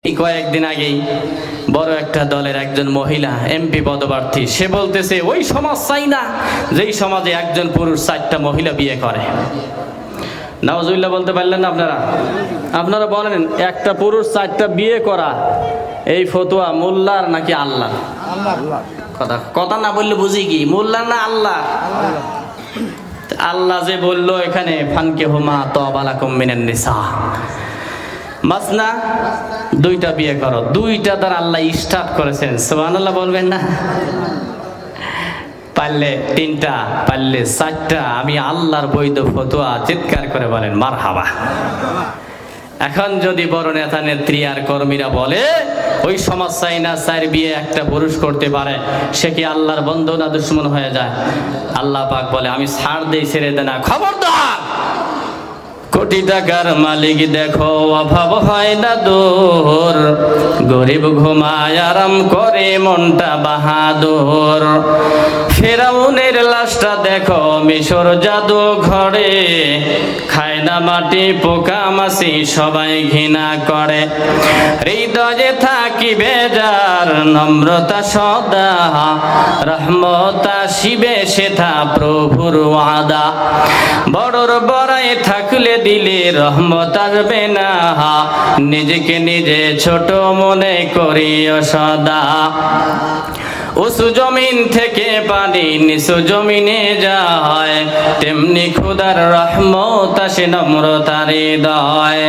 এই কয়েকদিন আগেই বড় একটা দলের একজন মহিলা এমপি পদপ্রার্থী, সে বলতেছে ওই সমাজ চাই না যেই সমাজে একজন পুরুষ 4টা মহিলা বিয়ে করে। নাউজুবিল্লাহ বলতে পারলেন না আপনারা? আপনারা বলেন, একটা পুরুষ 4টা বিয়ে করা এই ফতোয়া মোল্লার নাকি আল্লাহ? কথা কথা না বললে বুঝি কি, মোল্লার না আল্লাহ? আল্লাহ যে বললো এখানে ফানকিহু মা তাবা লাকুম মিনান নিসা, মাসনা 2টা বিয়ে করো, 2টা দ্বারা আল্লাহ স্টার্ট করেছেন। সুবহানাল্লাহ বলবেন না? পারলে 3টা, পারলে 4টা, আমি আল্লাহর বৈধ ফতোয়া, চিৎকার করে বলেন মারহাবা। এখন যদি বড় নেতা নেত্রী আর কর্মীরা বলে ওই সমাজ চাই না 4 বিয়ে একটা পুরুষ করতে পারে, সে কি আল্লাহর বন্ধু না দুশমন হয়ে যায়? আল্লাহ পাক বলে আমি ছাড় দেই, ছেড়ে দে না। খবরদার, কোটি টাকার মালিক দেখো অভাব হয় না দূর, গরিব ঘুমায় আরাম করে মনটা বাহাদুর। ফেরাউনের লাশটা দেখো মিশর জাদু ঘরে, খায় না মাটি পোকা মাছি সবাই ঘৃণা করে। হৃদয়ে থাকিবে যার নম্রতা সদা, রহমতা শিবে সেথা প্রভুর ওয়াদা। বড়র বড়াই থাকলে দিলে রহমত আসবে না, নিজেকে নিজে ছোট মনে করিও সদা। উঁচু জমিন থেকে পানি নিচু জমিনে যায়, তেমনি খুদার রহমত আসে নম্রতার হৃদয়।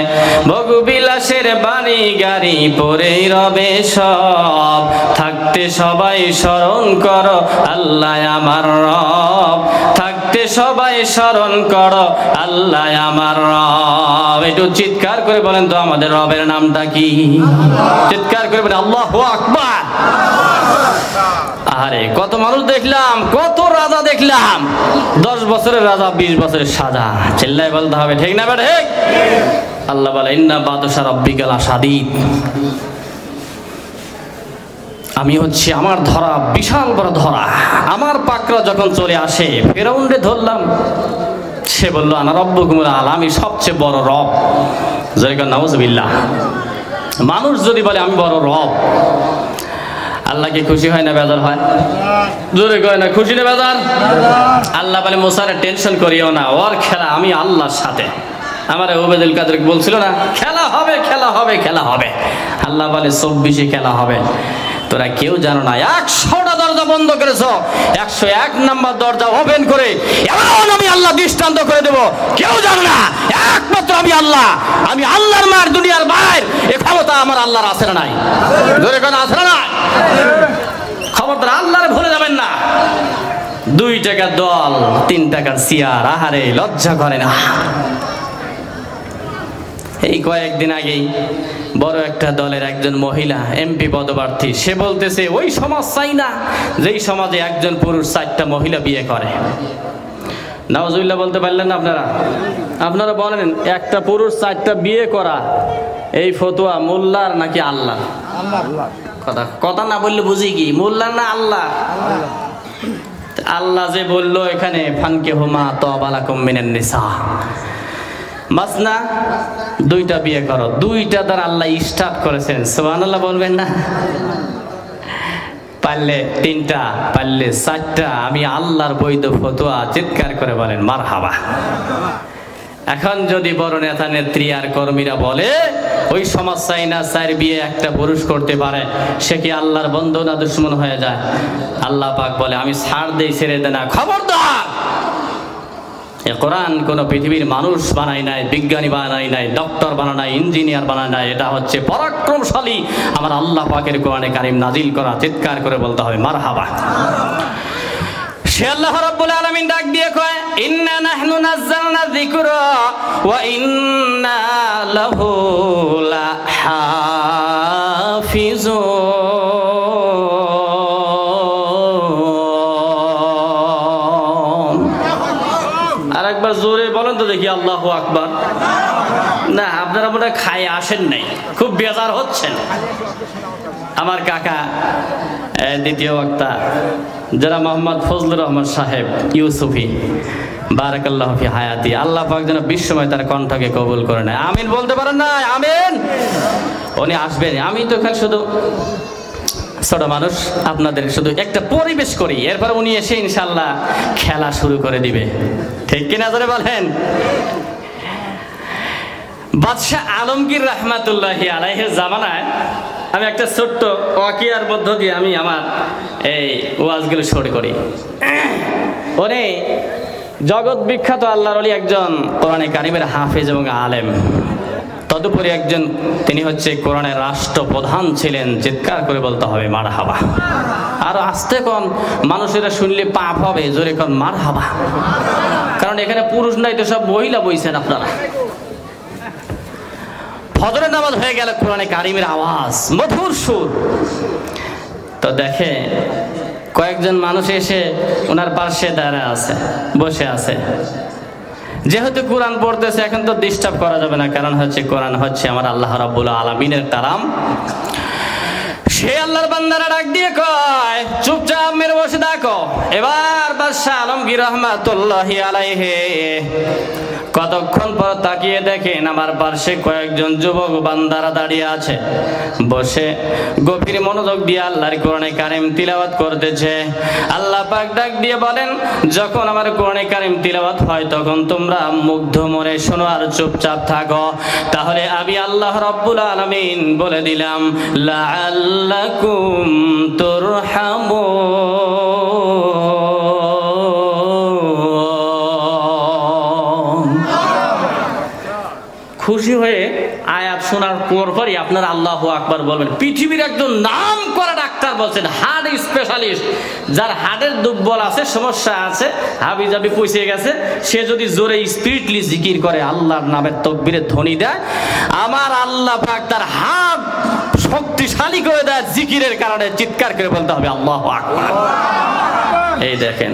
ভোগবিলাসের বাড়ি গাড়ি পরেই রবে সব, থাকতে সবাই স্মরণ করো আল্লাহ আমার রব, থাকতে সবাই স্মরণ করো আল্লাহ আমার রব। একটু চিৎকার করে বলেন তো আমাদের রবের নামটা কি? চিৎকার করে বলেন আল্লাহু আকবার। আরে কত মানুষ দেখলাম, কত রাজা দেখলাম, 10 বছরের রাজা 20 বছরের সাজা। চিল্লায় বলতে হবে ঠিক না বেটা? আল্লাহ বলে ইন্না বাদশা রাব্বিকা লাশাদীদ, আমি হচ্ছে আমার ধরা বিশাল বড় ধরা। আমার পাকড়া যখন চলে আসে, ফেরাউনরে ধরলাম, সে বলল আনা রব্বুকুমুল আলা, আমি সবচেয়ে বড় রব। জয়গান নাউজুবিল্লাহ। মানুষ যদি বলে আমি বড় রব, আল্লাহ কি খুশি হয় না বেজার হয়? জোরে কয় না খুশি না বেজার? আল্লাহ বলে মুসারে টেনশন করিও না, ওর খেলা আমি আল্লাহর সাথে। আমার ওবেদুল কাদের বলছিল না খেলা হবে খেলা হবে খেলা হবে, আল্লাহ বলে 24-এ খেলা হবে। তোরা কেউ জানো না, 100টা দরজা বন্ধ করেছো, 101 নাম্বার দরজা ওপেন করে এমন আমি আল্লাহ দৃষ্টান্ত করে দেব, কেউ জানো না একমাত্র আমি আল্লাহ। আমি আল্লাহর মার দুনিয়ার বাইরে, এ ক্ষমতা আমার আল্লাহর আছে না নাই? ধরে কোন আছে না? খবরদার আল্লাহরে ভুলে যাবেন না। 2 টাকার দল 3 টাকার চেয়ার, আহারে লজ্জা করে না? এই কয়েকদিন আগেই বড় একটা দলের একজন মহিলা এমপি পদপ্রার্থী, সে বলতেছে ওই সমাজ চাই না যেই সমাজে একজন পুরুষ 4টা মহিলা বিয়ে করে। নাউজুবিল্লাহ বলতে পারলেন না আপনারা? আপনারা বলেন, একটা পুরুষ 4টা বিয়ে করা এই ফতোয়া মোল্লার নাকি আল্লাহ? কথা কথা না বললে বুঝি কি, মোল্লার না আল্লাহ? আল্লাহ যে বললো এখানে ফানকিহু মা তাবা লাকুম মিনান নিসা, মাসনা 2টা বিয়ে করো, 2টা দ্বারা আল্লাহ স্টার্ট করেছেন। সুবহানাল্লাহ বলবেন না? পারলে 3টা, পারলে 4টা, আমি আল্লাহর বৈধ ফতোয়া, চিৎকার করে বলেন মারহাবা। এখন যদি বড় নেতা নেত্রী আর কর্মীরা বলে ওই সমাজ চাই না 4 বিয়ে একটা পুরুষ করতে পারে, সে কি আল্লাহর বন্ধু না দুশমন হয়ে যায়? আল্লাহ পাক বলে আমি ছাড় দেই, ছেড়ে দে না। খবরদার, এ কোরআন কোন পৃথিবীর মানুষ বানায় নাই, বিজ্ঞানী বানায় নাই, ডক্টর বানায় নাই, ইঞ্জিনিয়ার বানায় নাই, এটা হচ্ছে পরাক্রমশালী আমার আল্লাহ পাকের কোরআনে কারীম নাজিল করা। চিৎকার করে বলতে হবে মারহাবা। সে আল্লাহ রাব্বুল আলামিন ডাক দিয়ে কয় ইন্না নাহনু নাযালনা যিকরা ওয়া ইন্না লাহু লাহাফিজুন। আরেকবার জোরে বলেন তো দেখি আল্লাহু আকবার। না আপনারা মনে খায় আসেন নাই, খুব বেজার হচ্ছেন। আমার কাকা দ্বিতীয় বক্তা যারা মোহাম্মদ ফজলুর রহমান সাহেব ইউসুফি, বারাকাল্লাহু ফি হায়াতি, আল্লাহ পাক যেন বিশ্বময় তার কণ্ঠকে কবুল করে নেয়। আমিন বলতে পারেন না? আমিন। উনি আসবেন। আমি তো খালি শুধু ছোট মানুষ, আপনাদের শুধু একটা পরিবেশ করি, এরপর উনি এসে ইনশাল্লাহ খেলা শুরু করে দিবে। ঠিক কিনা জোরে বলেন? বাদশাহ আলমগীর রহমাতুল্লাহি আলাইহির জামানায় আমি একটা ছোট্ট ওয়াকিয়ার মধ্য দিয়ে আমি আমার এই ওয়াজগুলো শুরু করি। উনি জগৎ বিখ্যাত আল্লাহর ওলি, একজন কোরআনে কারিমের হাফেজ এবং আলেম। তদুপরি একজন তিনি হচ্ছে কোরআনের রাষ্ট্রপ্রধান ছিলেন। চিৎকার করে বলতে হবে মারহাবা। আর আস্তে কোন মানুষেরা শুনলে পাপ হবে, জোরে কোন মারহাবা। কারণ এখানে পুরুষ নাই তো, সব মহিলা বইছেন আপনারা। ফজরের নামাজ হয়ে গেল, কোরআনে কারিমের আওয়াজ, মধুর সুর। তো দেখে কয়েকজন মানুষ এসে ওনার পাশে দাঁড়ায় আছে, বসে আছে। যেহেতু কোরআন পড়তেছে, এখন তো ডিস্টার্ব করা যাবে না, কারণ হচ্ছে কোরআন হচ্ছে আমার আল্লাহ রাব্বুল আলামিনের কালাম। সে আল্লাহর বান্দারা ডাক দিয়ে কয়, চুপচাপ মেরে বসে দেখো। এবার বাদশাহ আলমগীর রহমাতুল্লাহি আলাইহি কতক্ষণ পর তাকিয়ে দেখেন আমার পাশে কয়েকজন যুবক বান্দারা দাঁড়িয়ে আছে, বসে গভীর মনোযোগ দিয়ে আল্লাহর কোরআনে কারিম তিলাওয়াত করতেছে। আল্লাহ পাক ডাক দিয়ে বলেন, যখন আমার কোরআনে কারিম তিলাওয়াত হয় তখন তোমরা মুগ্ধ মনে শোনো আর চুপচাপ থাকো। তাহলে আমি আল্লাহ রাব্বুল আলামিন বলে দিলাম, লাআল্লাকুম তুরহামুন। খুশি হয়ে আয়াত শোনার পরই আপনারা আল্লাহু আকবার বলবেন। পৃথিবীর একজন নাম করা ডাক্তার বলছেন, হার্ট স্পেশালিস্ট, যার হার্টের দুর্বল আছে, সমস্যা আছে, হাবি জাবি পৌঁছে গেছে, সে যদি জোরে স্পিরিটলি জিকির করে, আল্লাহর নামের তাকবীরের ধ্বনি দেয়, আমার আল্লাহ পাক তার হার্ট শক্তিশালী করে দেয় জিকিরের কারণে। চিৎকার করে বলতে হবে আল্লাহু আকবার। এই দেখেন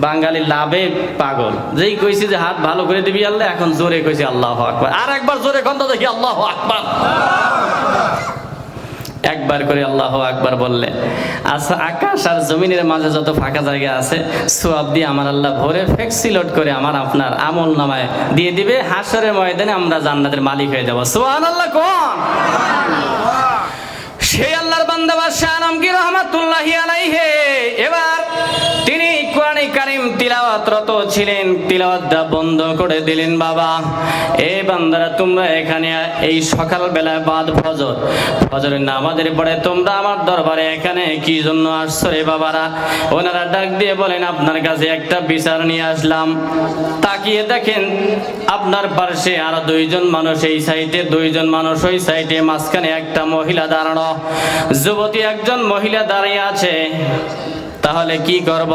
বাঙালি লাভে পাগল, যেই কইছি যে হাত ভালো করে দিবি আল্লাহ, এখন জোরে কইছি আল্লাহু আকবার। আর একবার জোরে কন্ত দেখি আল্লাহু আকবার। একবার করে আল্লাহু আকবার বললে আচ্ছা, আকাশ আর জমিনের মাঝে যত ফাঁকা জায়গা আছে সওয়াব দিয়ে আমার আল্লাহ ভরে ফ্যাক্সি লোড করে আমার আপনার আমল নামায় দিয়ে দিবে। হাশরের ময়দানে আমরা জান্নাতের মালিক হয়ে যাব। সুবহানাল্লাহ কোন? সেই আল্লাহর বান্দা বাদশাহ আলমগীর রহমাতুল্লাহি আলাইহি এবার তিনি কোরআনে কারিম তিলাওয়াতরত ছিলেন, তিলাওয়াতটা বন্ধ করে দিলেন। বাবা, এই বান্দারা তোমরা এখানে এই সকাল বেলায় বাদ ফজরের নামাজের পরে তোমরা আমার দরবারে এখানে কি জন্য আসছো রে বাবারা? ওনারা ডাক দিয়ে বলেন, আপনার কাছে একটা বিচার নিয়ে আসলাম। তাকিয়ে দেখেন আপনার পাশে আর দুইজন মানুষ এই সাইডে, দুইজন মানুষ ওই সাইডে, মাঝখানে একটা মহিলা দাঁড়ানো, যুবতী একজন মহিলা দাঁড়িয়ে আছে। তাহলে কি করব?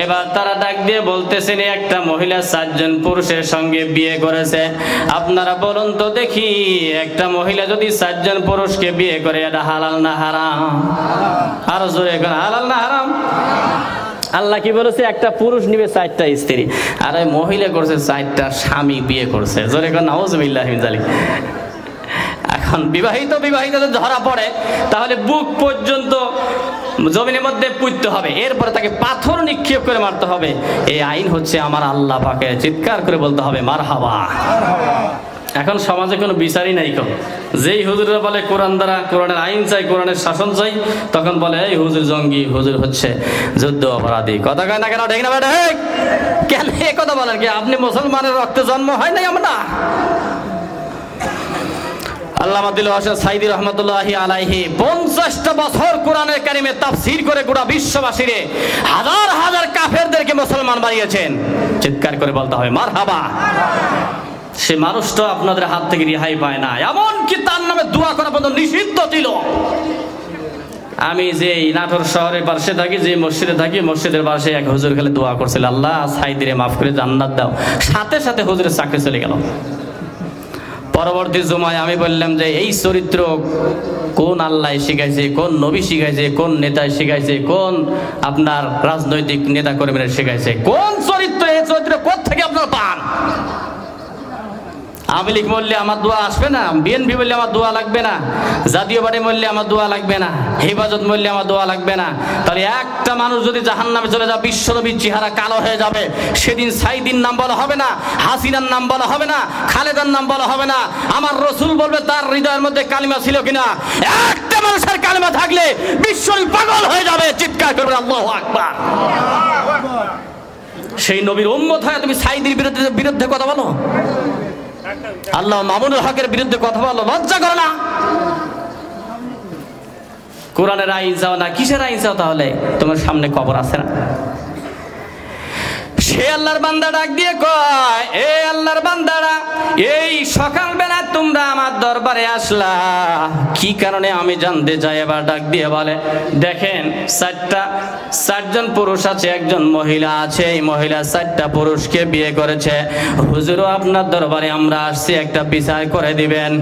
এবার তারা ডাক দিয়ে বলতেছেন, একটা মহিলা 4 জন পুরুষের সঙ্গে বিয়ে করেছে। আপনারা বলুন তো দেখি, একটা মহিলা যদি 4 জন পুরুষকে বিয়ে করে, এটা হালাল না হারাম? আরো জোরে এখন, হালাল না হারাম? আল্লাহ কি বলেছে? একটা পুরুষ নিবে 4টা স্ত্রী, আর ওই মহিলা করছে 4টা স্বামী বিয়ে করছে। জোরে এখন নাউজুবিল্লাহি মিন যালিক। এখন বিবাহিত ধরা পড়ে, তাহলে বুক পর্যন্ত জমিনের মধ্যে পুঁততে হবে, এরপরে তাকে পাথর নিক্ষেপ করে মারতে হবে। এই আইন হচ্ছে আমার আল্লাহ পাকের। চিৎকার করে বলতে হবে মারহাবা। এখন সমাজে কোনো বিচারই নাই। যেই হুজুররা বলে কোরআন দ্বারা, কোরআনের আইন চাই, কোরআনের শাসন চাই, তখন বলে এই হুজুর জঙ্গি, হুজুর হচ্ছে যুদ্ধ অপরাধী। কথা কয় না কেন? ঠিক না বেটা? কেন এ কথা বলেন? কি আপনি মুসলমানের রক্তে জন্ম হয় নাই? আমরা আল্লামা দিল হাসান সাইদি রহমাতুল্লাহি আলাইহি 50টা বছর কোরআনের কারিমে তাফসীর করে গোটা বিশ্ববাসীরে, হাজার হাজার কাফেরদেরকে মুসলমান বানিয়েছেন। চিৎকার করে বলতে হবে মারহাবা। সে মানুষটা আপনাদের হাত থেকে রেহাই পায় না, এমনকি তার নামে দোয়া করা পর্যন্ত নিষিদ্ধ ছিল। আমি যে নাটোর শহরের পাশে থাকি, যে মসজিদে থাকি, মসজিদের পাশে এক হুজুর খালি দোয়া করছিল, আল্লাহ সাইদিরে মাফ করে জান্নাত দাও। সাথে সাথে হুজুরের চাকরি চলে গেল। পরবর্তী জুমায় আমি বললাম যে এই চরিত্র কোন আল্লাহ শিখাইছে, কোন নবী শিখাইছে, কোন নেতা শিখাইছে, কোন আপনার রাজনৈতিক নেতা কর্মীরা শিখাইছে, কোন চরিত্র? এই চরিত্র কোথা থেকে আপনারা পান? আওয়ামী লীগ মরলে আমার দোয়া আসবে না, বিএনপি মরলে আমার দোয়া লাগবে না, জাতীয় পার্টি মরলে আমার দোয়া লাগবে না, হেফাজত মরলে আমার দোয়া লাগবে না। তাহলে একটা মানুষ যদি জাহান্নামে চলে যায়, বিশ্বনবীর চেহারা কালো হয়ে যাবে, সেদিন সাইদিন নাম বলা হবে না, হাসিনার নাম বলা হবে না, খালেদার নাম বলা হবে না। আমার রসুল বলবে তার হৃদয়ের মধ্যে কালিমা ছিল কিনা। একটা মানুষের কালিমা থাকলে বিশ্বনবী পাগল হয়ে যাবে, চিৎকার করবে আল্লাহু আকবার। সেই নবীর উম্মত হয়ে তুমি সাইদির বিরুদ্ধে কথা বলো, আল্লাহ মামুনুল হকের বিরুদ্ধে কথা বলো, লজ্জা করো না? কোরআনের আইন চাও না, কিসের আইন চাও? তাহলে তোমার সামনে কবর আছে না? সে আল্লাহর বান্দা ডাক দিয়ে কয়, এ আল্লাহর বান্দারা, এই সকালবেলা তোমরা আমার দরবারে আসলা কি কারণে আমি জানতে চাই। এবার ডাক দিয়ে বলে, দেখেন চারজন পুরুষ আছে, একজন মহিলা আছে, এই মহিলা 4টা পুরুষকে বিয়ে করেছে। হুজুরও আপনার দরবারে আমরা আসছি, একটা বিচার করে দিবেন।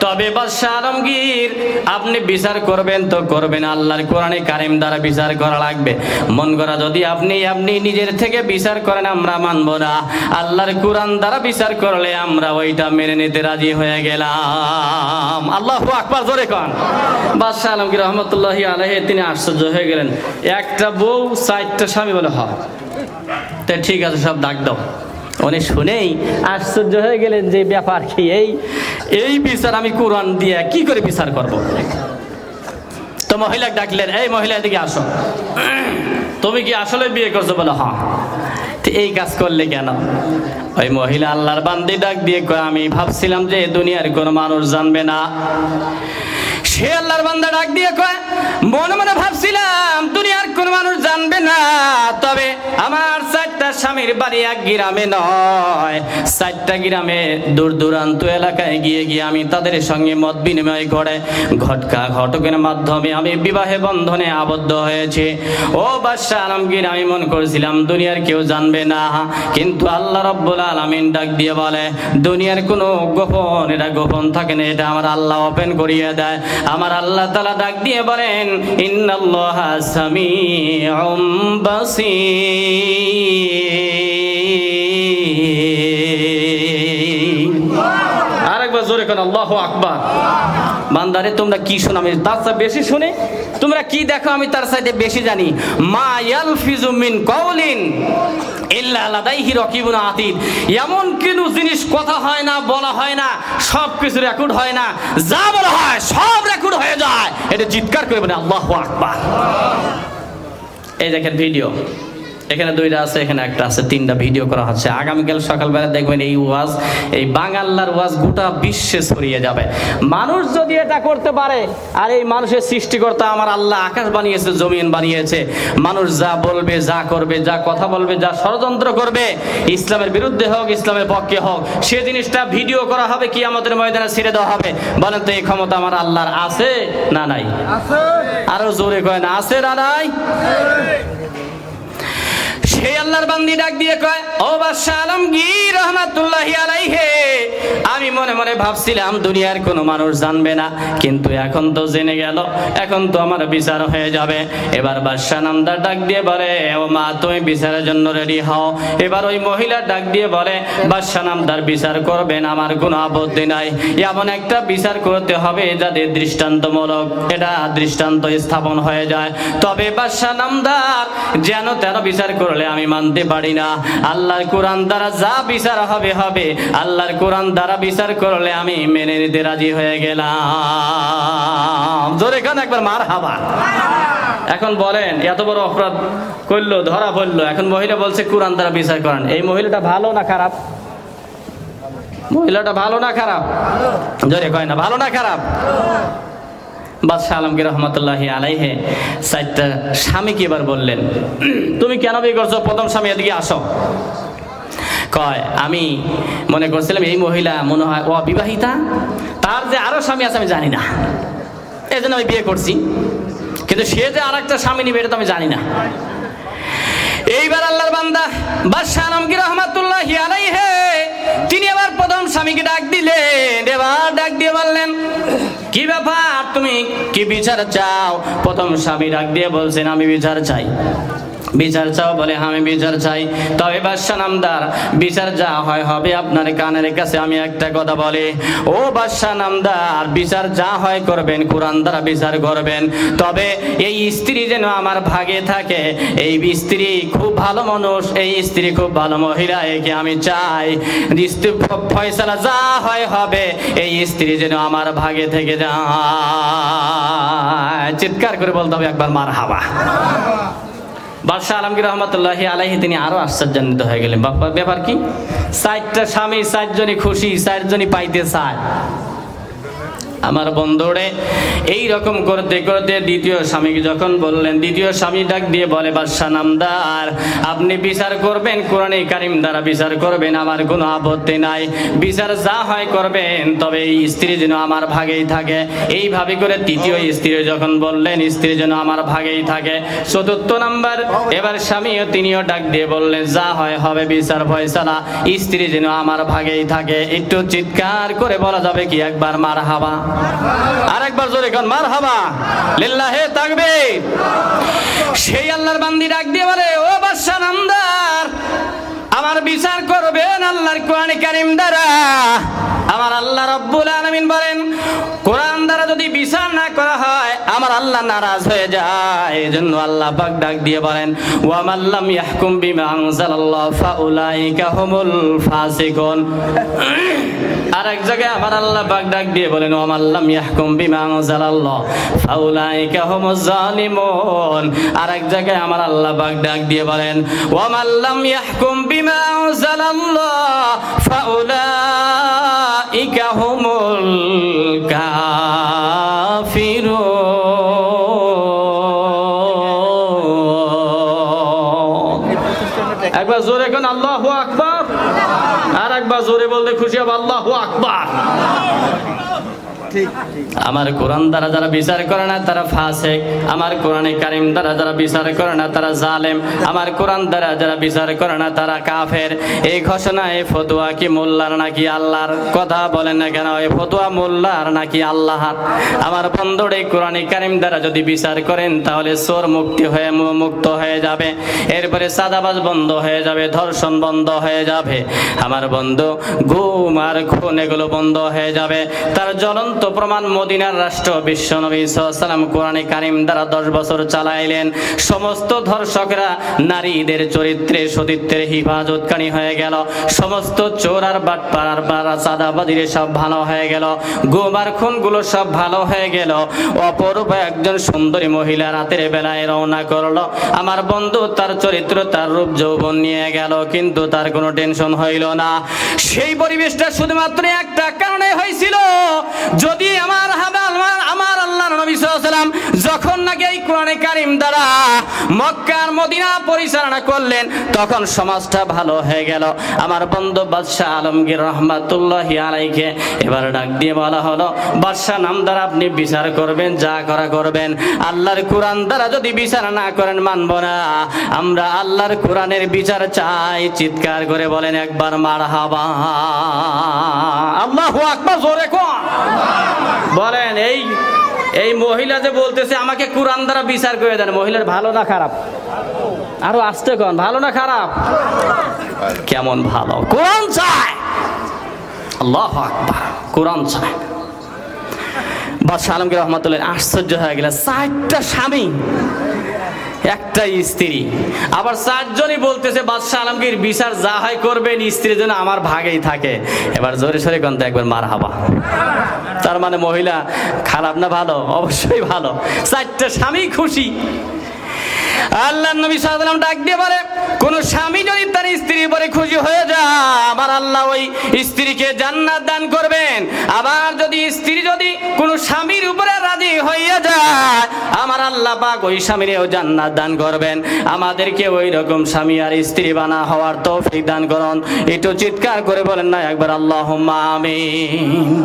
তবে বাদশাহ আলমগীর, আপনি বিচার করবেন তো করবেন, আল্লাহর কোরআনে কারিম দ্বারা বিচার করা লাগবে। মন করা যদি আপনি নিজের থেকে বিচার করেন আমরা মানব না, আল্লাহর কোরআন দ্বারা বিচার করলে আমরা ওইটা মেনে নিতে রাজি হয়ে গেলাম। আল্লাহু আকবার, জোরে কোন। বাদশাহ আলমগীর রহমতুল্লাহি আলাইহি তিনি আশ্চর্য হয়ে গেলেন, একটা বউ 4টা স্বামী বলে, হয় তো ঠিক আছে, সব ডাক দাও। উনি শুনেই আশ্চর্য হয়ে গেলেন যে ব্যাপার কি, এই বিচার আমি কোরআন দিয়ে কি করে বিচার করব। তো মহিলা ডাকলেন, এই মহিলা এদিকে আসো, তুমি কি আসলে বিয়ে করছো? বলে হ্যাঁ। এই কাজ করলে কেন? ওই মহিলা আল্লাহর বান্দি ডাক দিয়ে কয়, আমি ভাবছিলাম যে দুনিয়ার কোনো মানুষ জানবে না। সে আল্লাহর বান্দা ডাক দিয়ে কয়, মনে মনে ভাবছিলাম দুনিয়ার কোন মানুষ জানবে না, তবে আমার 4টা স্বামীর বাড়ি এক গ্রামে নয়, 4টা গ্রামে দূর দূরান্ত এলাকায় গিয়ে আমি তাদের সঙ্গে মত বিনিময় করে ঘটকের মাধ্যমে আমি বিবাহে বন্ধনে আবদ্ধ হয়েছি। ও বাদশাহ আলমগীর, আমি মনে করেছিলাম দুনিয়ার কেউ জানবে না, কিন্তু আল্লাহ রাব্বুল আলামিন ডাক দিয়ে বলে, দুনিয়ার কোনো গোপন, এটা গোপন থাকে না, এটা আমার আল্লাহ ওপেন করিয়ে দেয়। আমার আল্লাহ তাআলা ডাক দিয়ে বলেন, ইন্নাল্লাহা সামিউম বাসীর। আরেকবার জোরে কোন আল্লাহু আকবার। বান্দারে, তোমরা কি শোনো? আমি তার চেয়ে বেশি শুনি। তোমরা কি দেখো? আমি তার চাইতে বেশি জানি। মা ইয়ালফিজু মিন কাউলিন ইল্লা লাদাইহি রাকিবুন আতীদ। এমন কোনো জিনিস কথা হয় না, বলা হয় না, সব কিছু রেকর্ড হয় না, যা বলা হয় সব রেকর্ড হয়ে যায়। এটা চিৎকার করে বলে আল্লাহু আকবার। এই দেখেন ভিডিও, এখানে 2টা আছে, এখানে একটা আছে, 3টা ভিডিও করা হচ্ছে। আগামীকাল সকালবেলা দেখবেন এই ওয়াজ, এই বাঙাল্লার ওয়াজ গোটা বিশ্বে ছড়িয়ে যাবে। মানুষ যদি এটা করতে পারে, আর এই মানুষের সৃষ্টিকর্তা আমার আল্লাহ আকাশ বানিয়েছে, জমিন বানিয়েছে, মানুষ যা বলবে, যা করবে, যা কথা বলবে, যা ষড়যন্ত্র করবে, ইসলামের বিরুদ্ধে হোক, ইসলামের পক্ষে হোক, সে জিনিসটা ভিডিও করা হবে, কিয়ামতের ময়দানে ছেড়ে দেওয়া হবে। বলেন তো এই ক্ষমতা আমার আল্লাহর আছে না নাই? আরো জোরে কয় না, আছে না নাই? সেই আল্লাহর বান্দি ডাক দিয়ে কয়, ও বাদশাহ আলমগীর রহমাতুল্লাহি আলাইহি, আমি মনে মনে ভাবছিলাম দুনিয়ার কোনো মানুষ জানবে না, কিন্তু এখন তো জেনে গেল, এখন তো আমার বিচার হয়ে যাবে। এবার বাদশাহ নামদার ডাক দিয়ে বলে, ও মা, তুমি বিচারের জন্য রেডি হও। এবার ওই মহিলা ডাক দিয়ে বলে, বাদশাহ নামদার বিচার করবেন, আমার কোনো আপত্তি নাই। এমন একটা বিচার করতে হবে যাতে দৃষ্টান্তমূলক, এটা দৃষ্টান্ত স্থাপন হয়ে যায়। তবে বাদশাহ নামদার যেন তেন বিচার করলে আমি মানতে পারি না। আল্লাহর কোরআন দ্বারা যা বিচার হবে হবে, আল্লাহর কোরআন দ্বারা বিচার করলে আমি মেনে নিতে রাজি হয়ে গেলাম। জোরে কান একবার মারহাবা। এখন বলেন, এত বড় অপরাধ করলো, ধরা পড়লো, এখন মহিলা বলছে কোরআন দ্বারা বিচার করেন। এই মহিলাটা ভালো না খারাপ? মহিলাটা ভালো না খারাপ? জোরে কয় না, ভালো না খারাপ? বাদশাহ আলমগীর রহমতুল্লাহি আলাইহি 4টা স্বামীকে এবার বললেন, তুমি কেন বিয়ে করছো? প্রথম স্বামী, এদিকে আসো। কয়, আমি মনে করছিলাম এই মহিলা মনে হয় অবিবাহিতা, তার যে আরো স্বামী আছে আমি জানি না, এই জন্য আমি বিয়ে করছি, কিন্তু সে যে আর একটা স্বামী নিবে এটা তো আমি জানি না। এইবার আল্লাহর বান্দা বাদশাহ আলমগীর রহমাতুল্লাহি আলাইহি তিনি আবার প্রথম স্বামীকে ডাক দিলেন। এবার ডাক দিয়ে বললেন, কি ব্যাপার, তুমি কি বিচার চাও? প্রথম স্বামী ডাক দিয়ে বলছেন, আমি বিচার চাই। বিচার চাও? বলে আমি বিচার চাই। তবে বাদশা নামদার, বিচার যা হয় হবে। আপনার কানের কাছে আমি একটা কথা বলি, ও বাদশা নামদার, বিচার যা হয় করবেন, কোরআন দ্বারা বিচার করবেন। তবে এই স্ত্রী যেন আমার ভাগে থাকে। এই স্ত্রী খুব ভালো মানুষ, এই স্ত্রী খুব ভালো মহিলা, একে আমি চাই। ফয়সালা যা হয় হবে, এই স্ত্রী যেন আমার ভাগে থেকে যায়। চিৎকার করে বলতে হবে একবার মারহাবা। বাদশাহ আলমগীর রহমতুল্লাহি আলাইহি তিনি আরো আশ্চর্যান্বিত হয়ে গেলেন। ব্যাপার কি? 4টা স্বামী, 4 জনই খুশি, 4 জনই পাইতে চায়। আমার বন্ধুরে এই রকম করতে করতে দ্বিতীয় স্বামীকে যখন বললেন, দ্বিতীয় স্বামী ডাক দিয়ে বলে, বাদশা নামদার, আপনি বিচার করবেন, কোরআনে কারিম দ্বারা বিচার করবেন, আমার কোনো আপত্তি নাই। বিচার যা হয় করবেন, তবে এই স্ত্রী যেন আমার ভাগেই থাকে। এইভাবে করে তৃতীয় স্ত্রী যখন বললেন, স্ত্রী যেন আমার ভাগেই থাকে। চতুর্থ নাম্বার এবার স্বামীও তিনিও ডাক দিয়ে বললেন, যা হয় হবে, বিচার ফয়সালা, স্ত্রী যেন আমার ভাগেই থাকে। একটু চিৎকার করে বলা যাবে কি একবার মারহাবা? আরেকবার জোরে কোন মারহাবা, লিল্লাহে তাকবীর। সেই আল্লাহর বান্দি ডাক দিয়ে বলে, ও বাদশা নামদার, আমার বিচার করবেন আল্লাহর কোরআনে কারীম দ্বারা। আমার আল্লাহ রাব্বুল আলামিন বলেন, কোরআন দ্বারা যদি বিচার না করা হয় আমার আল্লাহ নারাজ হয়ে যায়। এজন্য আল্লাহ পাক ডাক দিয়ে বলেন, ওয়া মান লাম ইয়াহকুম বিমা আনজালাল্লাহু ফাউলাইকা হুমুল ফাসিকুন। আরেক জায়গায় আমার আল্লাহ পাক ডাক দিয়ে বলেন, ওয়া মান লাম ইয়াহকুম বিমা আনজালাল্লাহু ফাউলাইকা হুমুজ জালিমুন। আরেক জায়গায় আমার আল্লাহ পাক ডাক দিয়ে বলেন, ওয়া মান লাম ইয়াহকুম বিমা আনজালাল্লাহু ফাউলাইকা হুমুল কাফিরুন। একবার জোরে কোন আল্লাহু আকবার। আর একবার জোরে বলতে খুশি হবে, আল্লাহু আকবার। আমার কোরআন দ্বারা যারা বিচার করে না তারা ফাসিক, আমার কোরআনে কারীম দ্বারা যারা বিচার করে না তারা জালেম, আমার কোরআন দ্বারা যারা বিচার করে না তারা কাফের। এই ঘোষণা, এই ফতোয়া কি মোল্লার নাকি আল্লাহর? কথা বলেন না কেন? এই ফতোয়া মোল্লার নাকি আল্লাহর? আমার বন্ধুরে কোরআনে কারীম দ্বারা যদি বিচার করেন তাহলে চোর মুক্ত হয়ে যাবে, এরপরে সাদাবাজ বন্ধ হয়ে যাবে, ধর্ষণ বন্ধ হয়ে যাবে, আমার বন্ধু গুম আর খুন এগুলো বন্ধ হয়ে যাবে। তার জ্বলন্ত প্রমাণ মদিনার রাষ্ট্র বিশ্ব নবী সাল্লাল্লাহু আলাইহি ওয়াসাল্লাম কোরআনে কারীম দ্বারা 10 বছর চালাইলেন। সমস্ত ধর্ষকরা নারীদের চরিত্রে সতীত্বের হিফাজতকারী হয়ে গেল, সমস্ত চোর আর বাটপার আর চাঁদাবাজির সব ভালো হয়ে গেল, গুম আর খুনগুলো সব ভালো হয়ে গেল। অপরূপ একজন সুন্দরী মহিলা রাতের বেলায় রওনা করলো। আমার বন্ধু তার চরিত্র, তার রূপ যৌবন নিয়ে গেল, কিন্তু তার কোনো টেনশন হইল না। সেই পরিবেশটা শুধুমাত্র একটা কারণে হয়েছিল, যদি আমার আল্লাহর নবী সাল্লাল্লাহু আলাইহি ওয়াসাল্লাম যখন নাকি এই কোরআনে কারীম দ্বারা মক্কা আর মদিনা পরিচালনা করলেন তখন সমাজটা ভালো হয়ে গেল। আমার বন্ধু বাদশাহ আলমগীর রহমাতুল্লাহি আলাইহি এবার ডাক দিয়ে বলা হলো, বাদশাহ নামদার, আপনি বিচার করবেন, যা করা করবেন। আল্লাহর কোরআন দ্বারা যদি বিচার না করেন মানব না। আমরা আল্লাহর কোরআনের বিচার চাই। চিৎকার করে বলেন একবার মারহাবা, আল্লাহু আকবার, জোরে কোন বলেন। এই মহিলা যে বলতেছে আমাকে কোরআন দ্বারা বিচার করে দেন, মহিলার ভালো না খারাপ? আরো আসতে কোন, ভালো না খারাপ? কেমন ভালো? কোরআন চায়, আল্লাহু আকবার, কোরআন চায়। বাদশাহ আলমগীর রহমাতুল্লাহ আশ্চর্য হয়ে গেলেন, 4টা স্বামী, একটা স্ত্রী, আবার 4 জনই বলতেছে বাদশাহ আলমগীর বিচার যা হয় করবেন, স্ত্রী যেন আমার ভাগেই থাকে। এবার জোরে সোরে কোন একবার মারহাবা। তার মানে মহিলা খারাপ না ভালো? অবশ্যই ভালো। 4টা স্বামী খুশি। আল্লাহর নবী সাল্লাল্লাহু আলাইহি ওয়াসাল্লাম ডাক দিয়ে বলে, কোন স্বামী যদি তার স্ত্রীর উপরে খুশি হয়ে যায় আমার আল্লাহ ওই স্ত্রীকে জান্নাত দান করবেন। আবার যদি স্ত্রী যদি কোন স্বামীর উপরে রাজি হয়ে যায় আমার আল্লাহ পাক ওই স্বামীরেও জান্নাত দান করবেন। আমাদেরকে ওই রকম স্বামী আর স্ত্রী বানা হওয়ার তৌফিক দান করুন। একটু চিৎকার করে বলেন না একবার আল্লাহুম্মা আমিন।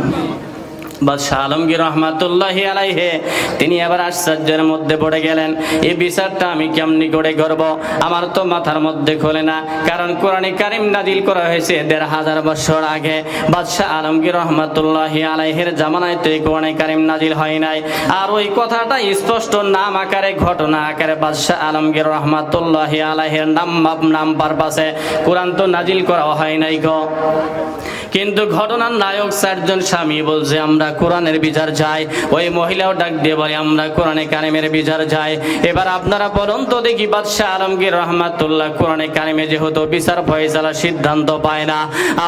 বাদশাহ আলমগীর রহমাতুল্লাহি আলাইহি তিনি আবার আশ্চর্যের মধ্যে পড়ে গেলেন, এই বিচারটা আমি কেমনি করে করব, আমার তো মাথার মধ্যে খোলে না। কারণ কোরআনে কারীম নাজিল করা হয়েছে ১৫০০ বছর আগে। বাদশাহ আলমগীর রহমাতুল্লাহি আলাইহির জামানায় তো এই কোরআনে কারীম নাজিল হয় নাই। আর ওই কথাটা স্পষ্ট নাম আকারে, ঘটনা আকারে বাদশাহ আলমগীর রহমাতুল্লাহি আলাইহির নাম পারপাসে কোরআন তো নাজিল করা হয় নাই গো। কিন্তু ঘটনার নায়ক ৪ জন স্বামী বলছে আমরা কোরআনের বিচার চাই। ওই মহিলাও ডাক দিয়ে বলে আমরা কোরআনে কারিমের বিচার চাই। এবার আপনারা বলুন তো দেখি, বাদশাহ আলমগীর রহমাতুল্লাহ কোরআনে কারিমে যেহেতু বিচার ফয়সালা সিদ্ধান্ত পায় না,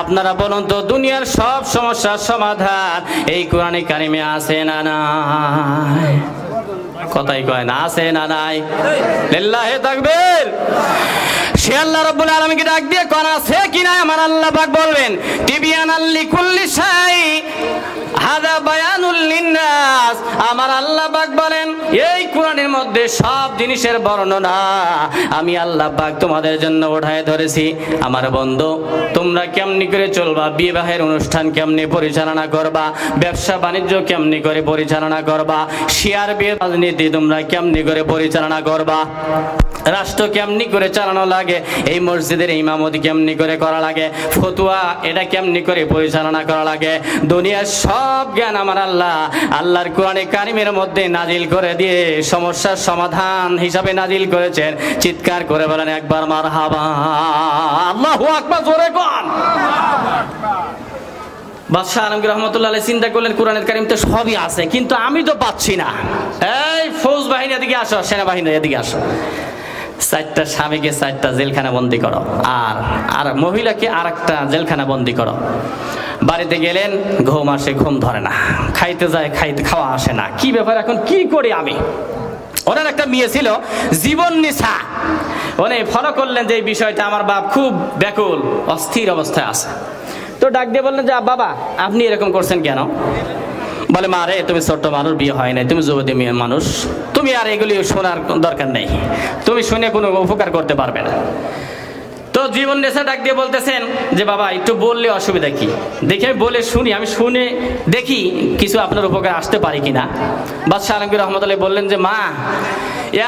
আপনারা বলুন তো দুনিয়ার সব সমস্যার সমাধান এই কোরআনে কারিমে আছে না নাই? কথাই কয় না, আছে না নাই? লিল্লাহি তাকবীর। সে আল্লাহ রাব্বুল আলামিনকে ডাক দিয়ে কোন আছে কি না আমার আল্লাহ পাক বলবেন, তিবিয়ানাল লিকুল্লি শাই হাদা বায়ানুল লিন্নাস। আমার আল্লাহ পাক বলেন এই কোরআনের মধ্যে সব জিনিসের বর্ণনা আমি আল্লাহ পাক তোমাদের জন্য উঠায় ধরেছি। আমার বন্ধু, তোমরা কেমনি করে চলবা, বিবাহের অনুষ্ঠান কেমনি পরিচালনা করবা, ব্যবসা বাণিজ্য কেমনি করে পরিচালনা করবা, শেয়ার বিয়ে রাজনীতি তোমরা কেমনি করে পরিচালনা করবা, রাষ্ট্র কেমনি করে চালানো লাগে, এই মসজিদের ইমামতি কেমনি করে করা লাগে, ফতুয়া এটা কেমনি করে পরিচালনা করা লাগে, দুনিয়ার সব জ্ঞান আমার আল্লাহর কোরআনে কারিমের মধ্যে নাজিল করে দিয়ে সমস্যার সমাধান হিসাবে নাজিল করেছেন। চিৎকার করে বলেন একবার মারহাবা, আল্লাহু আকবার, জোরে কোন। বাদশাহ আলমগীর রহমাতুল্লাহ আলাইহি চিন্তা করলেন কোরআনের কারিম তো সবই আছে, কিন্তু আমি তো পাচ্ছি না। এই ফৌজ বাহিনী এদিকে আসো, সেনাবাহিনী এদিকে আসো, 4টা স্বামীকে 4টা জেলখানা বন্দি করো, আর মহিলাকে আরেকটা জেলখানা বন্দি করো। বাড়িতে গেলেন, ঘুম আসে, ঘুম ধরে না, খাইতে যায়, খাওয়া আসে না, কি ব্যাপার, এখন কি করি আমি? ওনার একটা মেয়ে ছিল জীবন নিশা, উনি ফলো করলেন যে এই বিষয়টা আমার বাপ খুব ব্যাকুল অস্থির অবস্থায় আছে। তো ডাক দিয়ে বললেন যে বাবা আপনি এরকম করছেন কেন? বলে মা রে, তুমি ছোট্ট মানুষ, বিয়ে হয় নাই, তুমি যুবতী মেয়ে মানুষ, তুমি আর এগুলি শোনার দরকার নেই, তুমি শুনে কোনো উপকার করতে পারবে না। তো জীবন নেশা ডাক দিয়ে বলতেছেন যে বাবা একটু বললে অসুবিধা কি, দেখে বলে শুনি, আমি শুনে দেখি কিছু আপনার উপকার আসতে পারি কিনা। বাদশাহ আলমগীর রহমাতুল্লাহ বললেন যে মা,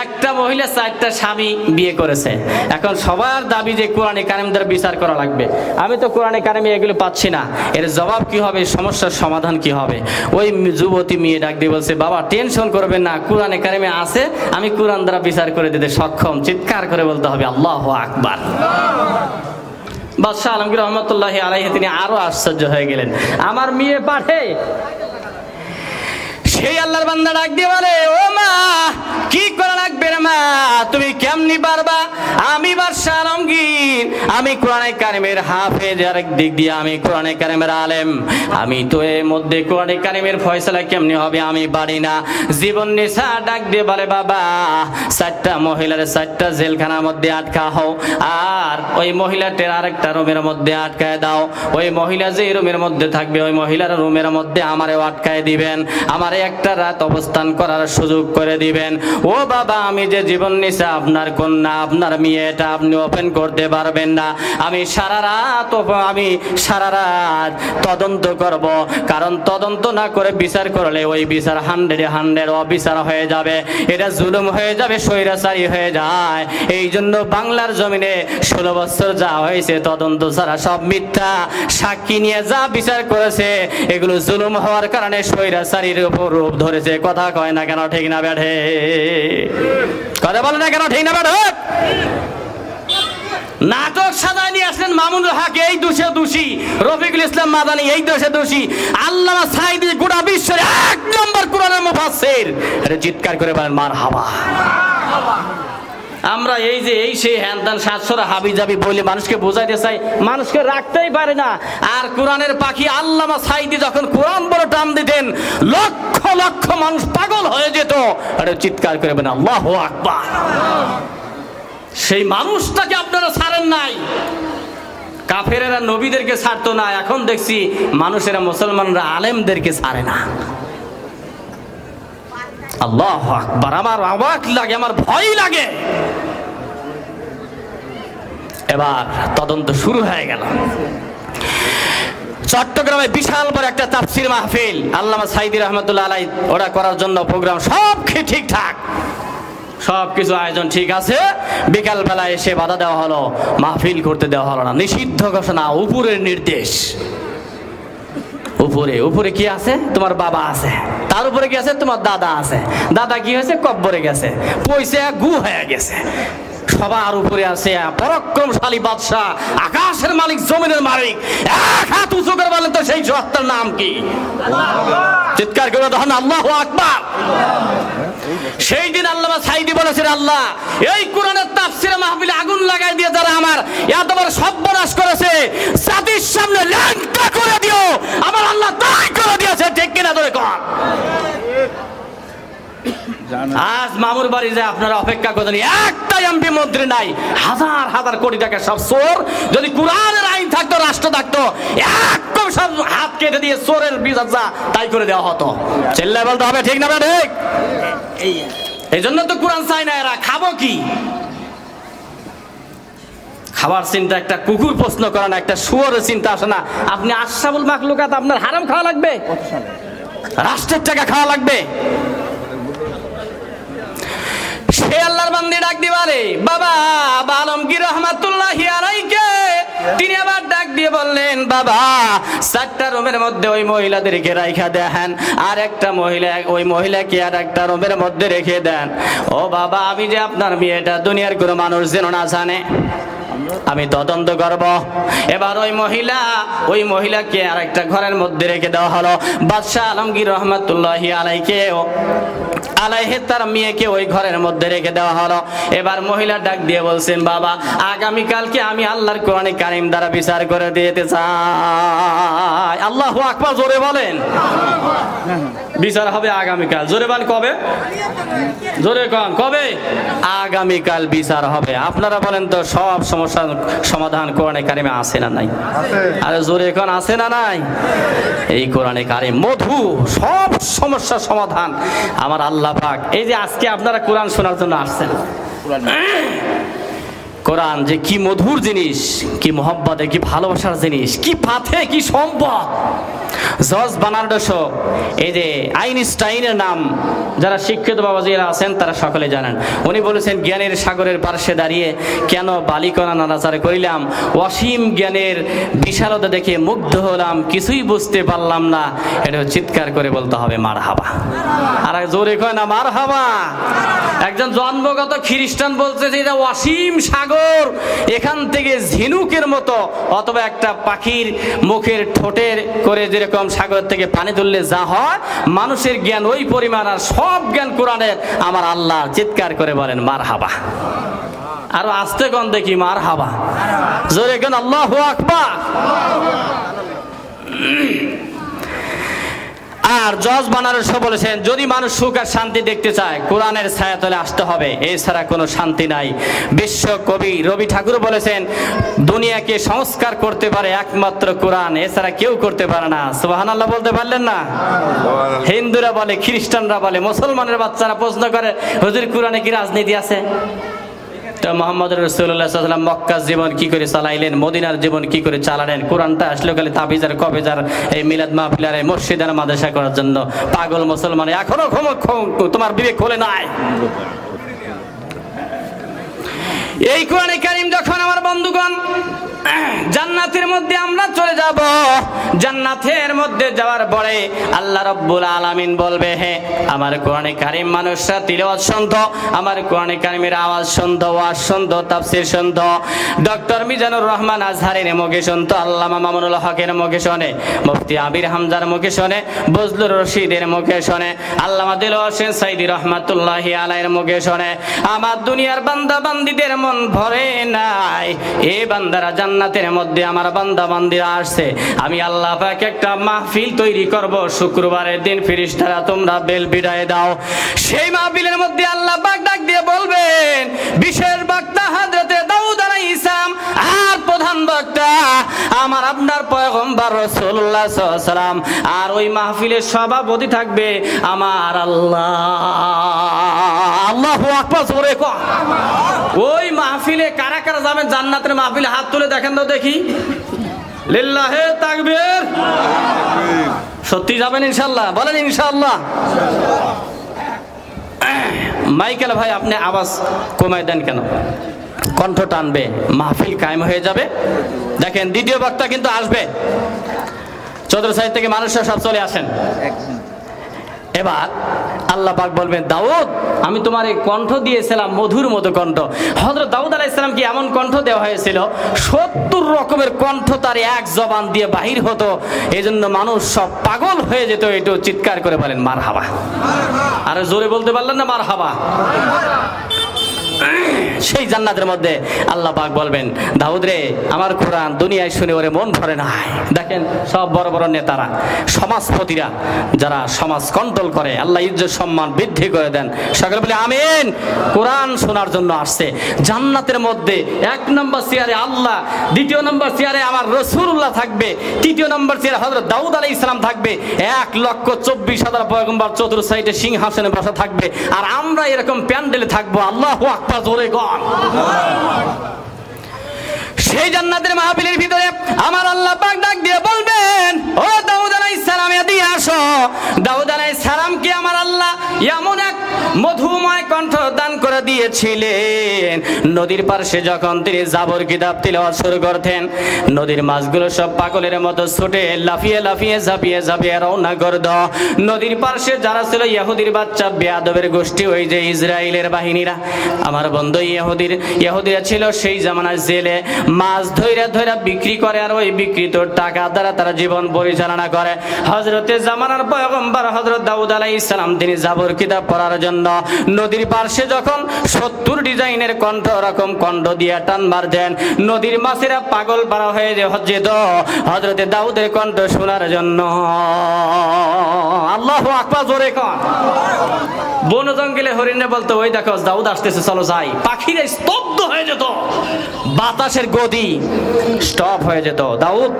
একটা মহিলা 4টা স্বামী বিয়ে করেছে, এখন সবার দাবি যে কোরআনে কারিম দ্বারা বিচার করা লাগবে, আমি তো কোরআনে কারিমে এগুলো পাচ্ছি না, এর জবাব কি হবে, সমস্যার সমাধান কি হবে? ওই যুবতী মেয়ে ডাক দিয়ে বলছে বাবা টেনশন করবেন না, কোরআনে কারিমে আছে, আমি কোরআন দ্বারা বিচার করে দিতে সক্ষম। চিৎকার করে বলতে হবে আল্লাহু আকবার। বাদশাহ আলমগীর রহমাতুল্লাহি আলাইহি তিনি আরো আশ্চর্য হয়ে গেলেন, আমার মেয়ে পাঠে। সেই আল্লাহর বান্দা ডাক দিয়ে বলে ও মা, কি করা লাগবে রে মা, তুমি কেমনি পারবা? আমি বাদশাহ আলমগীর, আমি কোরআনে কারিমের হাফেজ, আরেক দিক দিয়ে আমি কোরআনে কারিমের আলেম, আমি তো এর মধ্যে কোরআনে কারিমের ফয়সালা কেমনি হবে আমি পারি না। জীবন নিশা ডাক দিয়ে বলে বাবা 4টা মহিলার 4টা জেলখানার মধ্যে আটকা হও, আর ওই মহিলাটার আরেকটা রুমের মধ্যে আটকায় দাও। ওই মহিলা যে রুমের মধ্যে থাকবে ওই মহিলার রুমের মধ্যে আমারেও আটকায় দিবেন, আমারে একটা রাত অবস্থান করার সুযোগ করে দিবেন। ও বাবা, আমি যে জীবন নিশা আপনার কন্যা, আপনার মেয়ে, এটা আপনি ওপেন করতে পারবেন না, আমি সারা রাত তদন্ত করব, কারণ তদন্ত না করে বিচার করলে ওই বিচার 100 অবিচার হয়ে যাবে, এটা জুলুম হয়ে যাবে, স্বৈরাচারী হয়ে যায়। এই জন্য বাংলার জমিনে 16 বছর যা হয়েছে তদন্ত ছাড়া সব মিথ্যা, সাক্ষী নিয়ে যা বিচার করেছে এগুলো জুলুম হওয়ার কারণে স্বৈরাচারীর উপর রূপ ধরেছে। কথা কয় না কেন, ঠিক না বেঠে? কথা বলে না কেন, ঠিক না বেঠে? নাটক সাজায় নিয়ে আসলেন মামুনুল হক এই দোষে দোষী, রফিকুল ইসলাম মাদানী এই দোষে দোষী, আল্লামা সাঈদী গোটা বিশ্বের 1 নম্বর কোরআনের মুফাসসির। এটা চিৎকার করে বলেন মারহাবা। আমরা এই যে এই সেই হ্যান্দান 700 হাবিজাবি বলে মানুষকে বোঝাইতে চাই, মানুষকে রাখতেই পারে না। আর কোরআনের পাখি আল্লামা সাঈদী যখন কোরআন বড় টান দিতেন লক্ষ লক্ষ মানুষ পাগল হয়ে যেত। আরে চিৎকার করে বলেন আল্লাহু আকবার। সেই মানুষটাকে আপনারা ছাড়েন নাই, কাফেরেরা নবীদেরকে ছাড়তো না, এখন দেখছি মানুষেরা মুসলমানরা আলেমদেরকে ছাড়ে না। আল্লাহু আকবার, আমার অবাক লাগে, আমার ভয় লাগে। এবার তদন্ত শুরু হয়ে গেল। চট্টগ্রামে বিশাল বড় একটা তাফসীর মাহফিল আল্লামা সাইদী রাহমাতুল্লাহ আলাইহি ওরা করার জন্য প্রোগ্রাম সব ঠিকঠাক, সব কিছু আয়োজন ঠিক আছে। বিকাল বেলা এসে বাধা দেওয়া হলো, মাহফিল করতে দেওয়া হলো না, নিষিদ্ধ ঘোষণা, উপরের নির্দেশ। উপরে কি আছে? তোমার বাবা আছে, তার উপরে কি আছে? তোমার দাদা আছে। দাদা কি হয়েছে? কব্বরে গেছে, পয়সা গু হয়ে গেছে। সবার উপরে আছে পরাক্রমশালী বাদশাহ, আকাশের মালিক, জমিনের মালিক। এক হাত উঁচু করে বলেন তো সেই সত্তার নাম কি? চিৎকার করে তখন আল্লাহু আকবার। সেই দিন আল্লামা সাইদী বলেছেন, আল্লাহ এই কোরআনের তাফসীরে মাহফিলে আগুন লাগাই দিয়ে যারা আমার এত বড় সর্বনাশ করেছে, জাতির সামনে ল্যাংটা করে দিও। আমার আল্লাহ তাই করে দিয়েছে, ঠিক কিনা ধরে কর। আজ মামুর বাড়ি যায় আপনারা অপেক্ষা করেন, একটা এমপি মন্ত্রী নাই, হাজার হাজার কোটি টাকা সব চোর। যদি কোরআনের আইন থাকতো, রাষ্ট্র থাকতো, একদম সব হাত কেটে দিয়ে চোরের বিচার যা তাই করে দেওয়া হতো। চিল্লায় বলতে হবে, ঠিক না ঠিক? এই জন্য তো কোরআন চাই না এরা। খাবো কি? খাবার চিন্তা একটা কুকুর প্রশ্ন করে না, একটা শুয়োরের চিন্তা আসে না। আপনি আশরাফুল মাখলুকাত, আপনার হারাম খাওয়া লাগবে, রাষ্ট্রের টাকা খাওয়া লাগবে। সে আল্লাহর বান্দী ডাক দিবারে বাবা আলমগীর রহমাতুল্লাহি আলাইকে। তিনি আবার ডাক দিয়ে বললেন, বাবা 4টা রুমের মধ্যে ওই মহিলাদেরকে রাইখা দেন, আর একটা মহিলা, ওই মহিলাকে আর একটা রুমের মধ্যে রেখে দেন। ও বাবা, আমি যে আপনার মেয়েটা দুনিয়ার কোনো মানুষ যেন না জানে, আমি তদন্ত করব। এবার ওই মহিলাকে আর একটা ঘরের মধ্যে রেখে দেওয়া হলো। বাদশাহ আলমগীর রহমাতুল্লাহি আলাইহি তার মেয়েকে ওই ঘরের মধ্যে রেখে দেওয়া হলো। এবার মহিলা ডাক দিয়ে বলছেন, বাবা আগামীকালকে আমি আল্লাহর কোরআনে কারিম দ্বারা বিচার করে দিতে চাই। আল্লাহু আকবার, জোরে বলেন। বিচার হবে আগামীকাল। জোরে বলেন কবে? জোরে কন কবে? আগামীকাল বিচার হবে। আপনারা বলেন তো সব সমস্যার সমাধান কোরআনে কারিমে আছে না নাই? আরে জোরে কন, আছে না নাই? এই কোরআনে কারিম মধু, সব সমস্যার সমাধান আমার আল্লাহ পাক। এই যে আজকে আপনারা কোরআন শোনার জন্য আসছেন, কোরআন যে কি মধুর জিনিস, কি মহব্বতে, কি ভালোবাসার জিনিস, কি পাথে, কি সম্পদ। জর্জ বার্নার্ড শো, এই যে আইনস্টাইনের নাম যারা শিক্ষিত বাবাজিরা আছেন তারা সকলে জানেন। উনি বলেছেন, জ্ঞানের সাগরের পার্শ্বে দাঁড়িয়ে কেন বালিকণা নাড়াচাড়া করিলাম, অসীম জ্ঞানের বিশালতা দেখে মুগ্ধ হলাম, কিছুই বুঝতে পারলাম না। এটা চিৎকার করে বলতে হবে মারহাবা। আর জোরে কয় না মারহাবা। একজন জন্মগত খ্রিস্টান বলছে যে এটা অসীম সাগর, এখান থেকে ঝিনুকের মতো অথবা একটা পাখির মুখের ঠোঁটের করে যেরকম সাগর থেকে পানি তুললে যা হয়, মানুষের জ্ঞান ওই পরিমাণ, আর সব জ্ঞান কোরআনের। আমার আল্লাহ চিৎকার করে বলেন মারহাবা। আরো আস্তে কোন দেখি মারহাবা, জোরে কোন আল্লাহু আকবার। আর জর্জ বার্নার্ড শো বলেছেন, যদি মানুষ সুখ আর শান্তি দেখতে চায় কোরআনের ছায়াতলে আসতে হবে, এছাড়া কোনো শান্তি নাই। বিশ্ব কবি রবি ঠাকুর বলেছেন, দুনিয়াকে সংস্কার করতে পারে একমাত্র কোরআন, এছাড়া কেউ করতে পারে না। সুবহানাল্লাহ বলতে পারলেন না? হিন্দুরা বলে, খ্রিস্টানরা বলে, মুসলমানের বাচ্চারা প্রশ্ন করে, হুজুর কোরআনে কি রাজনীতি আছে? তো মুহাম্মদ রাসূলুল্লাহ সাল্লাল্লাহু আলাইহি ওয়াসাল্লাম মক্কার জীবন কি করে চালাইলেন, মদিনার জীবন কি করে চালালেন? কোরআনটা আসলে খালি তাবিজার কবেজার এই মিলাদ মাহফিল আর মসজিদ আর মাদ্রাসা করার জন্য। পাগল মুসলমান এখনো তোমার বিবেক খোলে নাই। এই কোরআনে কারীম যখন আমার বন্ধুগণ জান্নাতের মধ্যে আমরা চলে যাব, জান্নাতের মধ্যে যাওয়ার পরে আল্লাহ রাব্বুল আলামিন বলবে, হে আমার কোরআনে কারীম মানুষরা তিলাওয়াত শুনতো, আমার কোরআনে কারীমের আওয়াজ শুনতো, ওয়াজ শুনতো, তাফসীর শুনতো, ডক্টর মিজানুর রহমান আজহারের মুখে শুনতো, আল্লামা মামুনুল হকের মুখে শোনে, মুফতি আবির হামজার মুখে শোনে, বজলুর রশিদের মুখে শোনে, আল্লামা দিলওয়ার হোসেন সাইদী রহমাতুল্লাহি আলাইহির মুখে শোনে। আমার দুনিয়ার বান্দা বান্দীদের মন ভরে নাই, এই বান্দারা জান্নাতের মধ্যে আমার বান্দা বান্দীরা আসছে, আমি আল্লাহ পাক একটা মাহফিল তৈরি করব, শুক্রবারের দিন ফেরেশতারা তোমরা বেল বিদায় দাও। সেই মাহফিলের মধ্যে আল্লাহ পাক ডাক দিয়ে বলবেন, বিশেষ বক্তা হযরতে দাউদ আলাইহিস সালাম, আর প্রধান বক্তা আমার আপনার পয়গম্বর রাসূলুল্লাহ সাল্লাল্লাহু আলাইহি ওয়াসাল্লাম, আর ওই মাহফিলের সভাপতি থাকবে আমার আল্লাহ। আল্লাহু আকবার, জোরে কও। ওই মাহফিলে কারা কারা যাবেন জান্নাতের মাহফিলে? হাত তুলে দেখেন তো দেখি। লিল্লাহে তাকবীর। সত্যি যাবেন ইনশাআল্লাহ? বলেন ইনশাআল্লাহ। মাইকেল ভাই আপনি আওয়াজ কমাই দেন কেন? কণ্ঠ টানবে, মাহফিল কায়েম হয়ে যাবে। দেখেন দ্বিতীয় বক্তা কিন্তু আসবে, চতুর সাইড থেকে মানুষরা সব চলে আসেন। এবার আল্লাহ পাক বলবেন, দাউদ আমি তোমার এই কণ্ঠ দিয়েছিলাম মধুর মতো কণ্ঠ। হযরত দাউদ আলাইহিস সালামকে এমন কণ্ঠ দেওয়া হয়েছিল 70 রকমের কণ্ঠ তার এক জবান দিয়ে বাহির হতো, এজন্য মানুষ সব পাগল হয়ে যেত। একটু চিৎকার করে বলেন মারহাবা। আরে জোরে বলতে পারলেন না মারহাবা? সেই জান্নাতের মধ্যে আল্লাহ পাক বলবেন, দাউদ রে আমার কোরআন দুনিয়ায় শুনে ওরে মন ভরে নাই। দেখেন সব বড় বড় নেতারা, সমাজপতিরা, যারা সমাজ কন্ট্রোল করে, আল্লাহ ইজ্জত সম্মান বৃদ্ধি করে দেন। সকলে বলে আমিন। কোরআন শোনার জন্য আসছে। জান্নাতের মধ্যে 1 নম্বর চেয়ারে আল্লাহ, 2 নম্বর চেয়ারে আমার রাসূলুল্লাহ থাকবে, 3 নম্বর চেয়ারে হযরত দাউদ আলাইহিস সালাম থাকবে, 1,24,000 পয়গম্বর চতুর সাইডে সিংহাসনে বসা থাকবে, আর আমরা এরকম প্যান্ডেলে থাকবো। আল্লাহু আকবার, জোরে গণ। সেই জান্নাতের মাহফিলের ভিতরে আমার আল্লাহ পাক ডাক দিয়ে বলবেন, ও দাউদ আলাইহিস সালাম এদিকে আসো। দাউদ আলাইহিস সালামকে আমার আল্লাহ এমন এক মধুময় কণ্ঠ দান করে দিয়েছিলেন, নদীর পাশে যখন তিনি জাবর কিতাব তিলাওয়াত শুরু করতেন, নদীর মাছগুলো সব পাগলের মতো ছুটে লাফিয়ে লাফিয়ে ঝাঁপিয়ে ঝাঁপিয়ে রওনা করত। নদীর পাশে যারা ছিল ইহুদির বাচ্চা, বেয়াদবের গোষ্ঠী, ওই যে ইসরায়েলের বাহিনীরা, আমার বন্ধু ইহুদিরা ছিল সেই জামানায় জেলে মাছ ধইরা ধইরা বিক্রি করে, আর ওই বিক্রিত টাকা দ্বারা তারা জীবন পরিচালনা করে। হযরতে জামানার পয়গম্বর হযরত দাউদ আলাইহিস সালাম তিনি জাবর কিতাব পড়ার জন্য নদীর পাশে যখন 70 ডিজাইনের কণ্ঠ রকম কণ্ঠ দিয়ে টান মারতেন, নদীর মাছেরা পাগল পারা হয়ে যেত হযরতে দাউদের কণ্ঠ শোনার জন্য। আল্লাহু আকবার, জোরে কন। বন জঙ্গলে হরিণে বলতো, ওই দেখো দাউদ আসতেছে, চলো যাই। পাখিরা স্তব্ধ হয়ে যেত, বাতাসের গতি স্টপ হয়ে যেত। দাউদ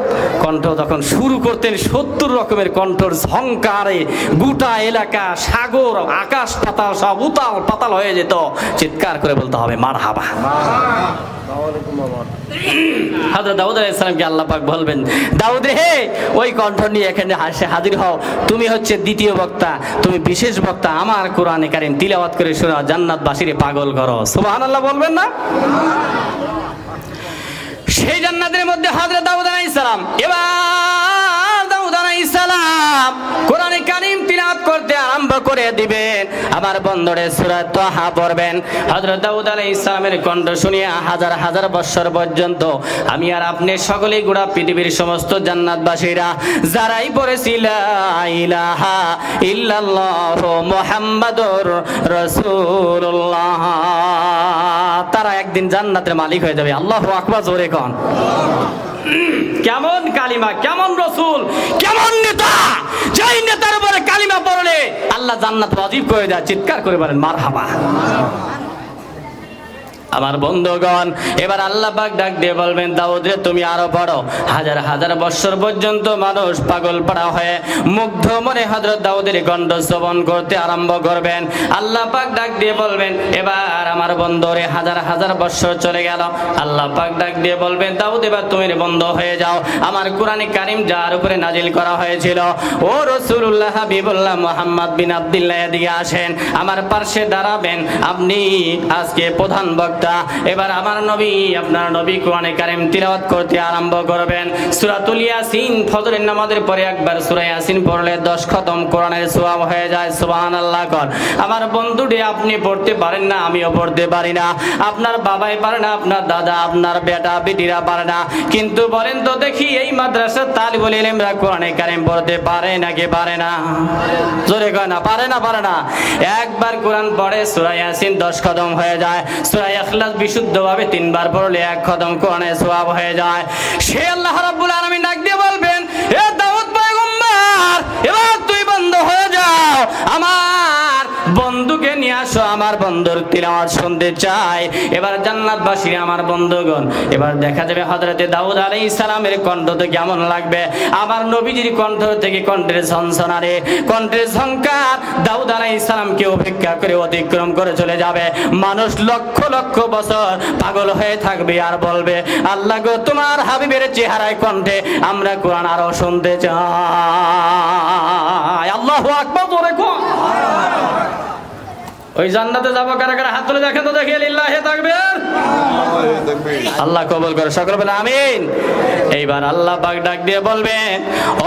কণ্ঠ যখন শুরু করতেন, 70 রকমের কণ্ঠর ঝংকারে গোটা এলাকা, সাগর, আকাশ পাতাল সব উতাল পাতাল হয়ে যেত। চিৎকার করে বলতে হবে মারহাবা। হযরত দাউদ আলাইহিস সালামকে আল্লাহ পাক বলবেন, দাউদ রে ওই কণ্ঠ নিয়ে এখানে হাজির হও, তুমি হচ্ছে দ্বিতীয় বক্তা, তুমি বিশেষ বক্তা, আমার কোরআনে কারীম তিলাওয়াত করে শোনাও, জান্নাতবাসীরে পাগল করো। সুবহানাল্লাহ বলবেন না? সেই জান্নাতের মধ্যে হযরত দাউদ আলাইহিস সালাম, এবার দাউদ আলাইহিস সালাম কোরআনে কারীম তিলাওয়াত করতে আরম্ভ করে দিবেন। আমার বন্ধুরে সূরা তাহা পড়বেন। হযরত দাউদ আলাইহিস সালামের কণ্ঠ শুনিয়া হাজার হাজার বছর পর্যন্ত আমি আর আপনি সকলেই গোটা পৃথিবীর সমস্ত জান্নাতবাসীরা যারাই পড়েছিল লা ইলাহা ইল্লাল্লাহু মুহাম্মাদুর রাসূলুল্লাহ, তারা একদিন জান্নাতের মালিক হয়ে যাবে। আল্লাহু আকবার, জোরে কন। কেমন কালিমা, কেমন রসুল, কেমন নেতা, যেই নেতার উপরে কালিমা পড়লে আল্লাহ জান্নাত ওয়াজিব করে দেয়। চিৎকার করে বলেন মারহাবা। আমার বন্ধুগণ, এবার আল্লাহ পাক ডাক দিয়ে বলবেন, দাউদ রে তুমি আরো পড়ো। হাজার হাজার বছর পর্যন্ত মানুষ পাগল পাড়া হয়ে মুগ্ধ মনে হযরত দাউদের কণ্ঠ শ্রবণ করতে আরম্ভ করবেন। আল্লাহ পাক ডাক দিয়ে বলবেন, এবার আমার বন্ধুরে হাজার হাজার বছর চলে গেল। আল্লাহ পাক ডাক দিয়ে বলবেন, দাউদ এবার তুমি বন্ধ হয়ে যাও। আমার কোরআনে কারীম যার উপরে নাজিল করা হয়েছিল, ও রাসূলুল্লাহ হাবিবুল্লাহ মুহাম্মদ বিন আব্দুল্লাহ এদিকে আসেন, আমার পাশে দাঁড়াবেন। আপনি আজকে প্রধান বক্তা। এবার আমার নবী, আপনার নবী কোরআনে কারীম তিলাওয়াত করতে আরম্ভ করবেন। সূরাতুল ইয়াসিন, ফজরের নামাজের পরে একবার সূরা ইয়াসিন পড়লে 10 খতম কোরআনের সওয়াব হয়ে যায়। সুবহানাল্লাহ কর। আমার বন্ধুটি আপনি পড়তে পারেন না, আমিও পড়তে পারি না, আপনার বাবাই পারে না, আপনার দাদা, আপনার বেটা বেটিরা পারে না, কিন্তু বলেন তো দেখি এই মাদ্রাসার তালিবুল ইলমরা কোরআনে কারীম পড়তে পারে নাকি পারে না? জোরে কয় না, পারে না? পারে না। একবার কোরআন পড়ে সূরা ইয়াসিন 10 খতম হয়ে যায়। সূরা ইখলাস বিশুদ্ধভাবে 3 বার পড়লে 1 খতম কোরআনের সওয়াব হয়ে যায়। সে আল্লাহ রাব্বুল আলামিন ডাক দিয়ে বলবেন, এ দাউদ পয়গম্বর এবার তুই বন্ধ হয়ে যাও, আমার বন্ধুকে নিয়ে আসো, আমার বন্ধুর তিলাওয়াত শুনতে চাই। এবার জান্নাতবাসী আমার বন্ধুগণ, এবার দেখা যাবে হযরতে দাউদ আলাইহিস সালামের কণ্ঠ তো কেমন লাগবে, আমার নবীজির কণ্ঠ থেকে কণ্ঠের ঝনঝনারে, কণ্ঠের ঝংকার দাউদ আলাইহিস সালামকে উপেক্ষা করে অতিক্রম করে চলে যাবে। মানুষ লক্ষ লক্ষ বছর পাগল হয়ে থাকবে আর বলবে, আল্লাহ গো, তোমার হাবিবের চেহারায় কণ্ঠে আমরা কোরআন আরো শুনতে চাই। আল্লাহু আকবার, জোরে কোন। ওই জান্নাতে যাবো কারা কারা হাত তুলে দেখেন তো, দেখি লিল্লাহি তাকবীর। আল্লাহ কবুল করে, সকলে বলে আমিন। এইবার আল্লাহ পাক ডাক দিয়ে বলবেন,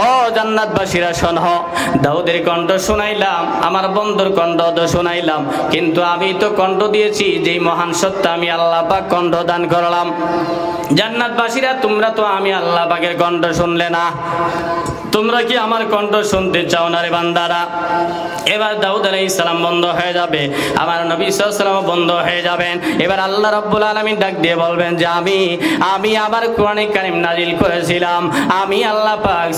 ও জান্নাতবাসীরা শোনো, দাউদের কণ্ঠ শুনাইলাম, আমার বন্ধুর কণ্ঠ তো শুনাইলাম, কিন্তু আমি তো কণ্ঠ দিয়েছি যেই মহান সত্তা আমি আল্লাহ পাক কণ্ঠ দান করলাম। জান্নাতবাসীরা তোমরা তো আমি আল্লাহ পাকের কণ্ঠ শুনলে না, তোমরা কি আমার কণ্ঠ শুনতে চাও না রে বান্দারা? এবার দাউদ আলাইহিস সালাম বন্ধ হয়ে যাবে, আমার নবী সাল্লাল্লাহু আলাইহি ওয়াসাল্লাম বন্ধ হয়ে যাবেন। এবার আল্লাহ রাব্বুল আলামিন ডাক দিয়ে বলবেন যে আমি আবার কোরআনে কারীম নাজিল করেছিলাম, আমি আল্লাহ পাক